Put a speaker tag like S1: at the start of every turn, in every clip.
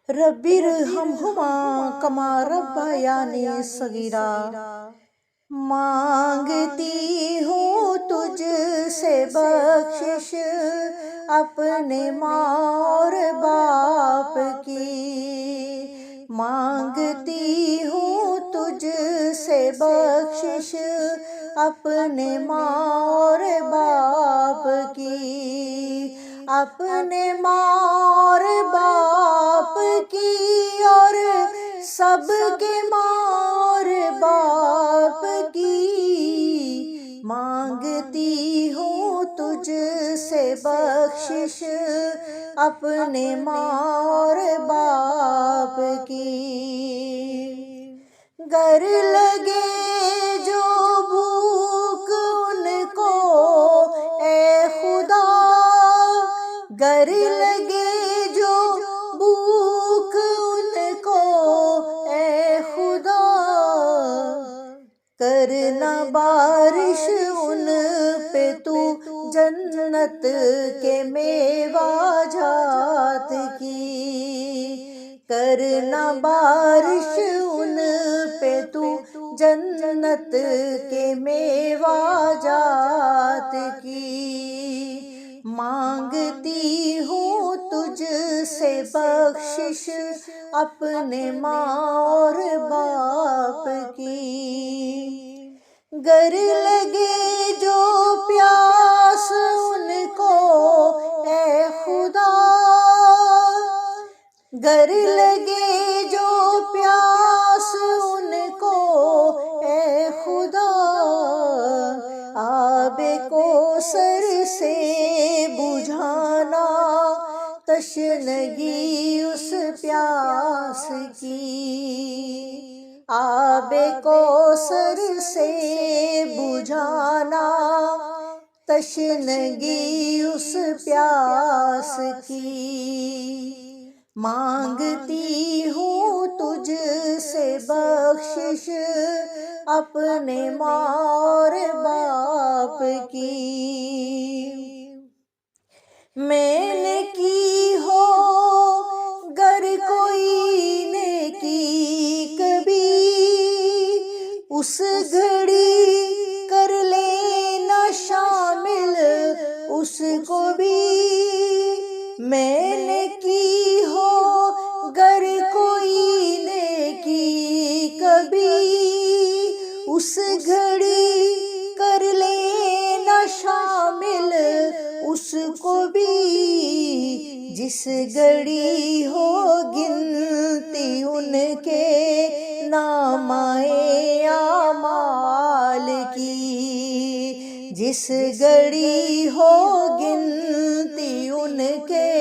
S1: ربی ارحمہما کما ربیانی صغیرا۔ مانگتی ہوں تجھ سے بخشش اپنے ماں اور باپ کی، مانگتی ہوں تجھ سے بخشش اپنے ماں اور باپ کی، اپنے ماں اور باپ کی اور سب کے ماں اور باپ کی۔ مانگتی ہوں تجھ سے بخشش اپنے ماں اور باپ کی۔ گر لگے جو بھوک ان کو اے خدا، گر لگے جو بھوک ان کو اے خدا، کرنا بارش ان پہ تو جنت کے میوہ جات کی، کرنا بارش ان پہ تو جنت کے میوہ جات کی۔ مانگتی ہوں تجھ سے بخشش اپنے ماں اور باپ کی، گر لگے جو پیاس ان کو اے خدا، گر لگے جو پیاس ان کو اے خدا، آب کوثر سے بجھانا تشنگی اس پیاس کی، آب کوثر سے بجھانا تشنگی اس پیاس کی۔ مانگتی ہوں تجھ سے بخشش اپنے ماں اور باپ کی، میں نے کی ہو گر کوئی نیکی کبھی، اس گھڑی کر لینا شامل اس کو بھی، میں نے کی ہو گر کوئی نیکی کبھی، اس گھڑی کر لینا شامل اس کو بھی، جس گھڑی ہو گنتی ان کے نامۂ اعمال کی، جس گھڑی ہو گنتی ان کے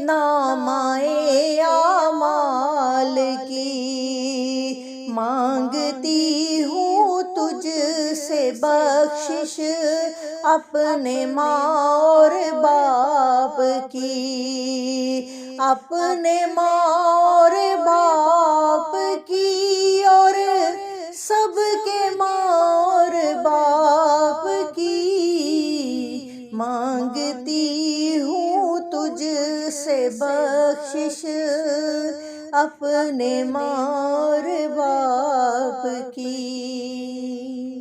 S1: نامۂ اعمال کی۔ مانگتی ہوں تجھ سے بخشش اپنے ماں اور باپ کی، اپنے ماں اور باپ کی اور سب کے ماں اور باپ کی۔ مانگتی ہوں تجھ سے بخشش اپنے ماں اور باپ کی۔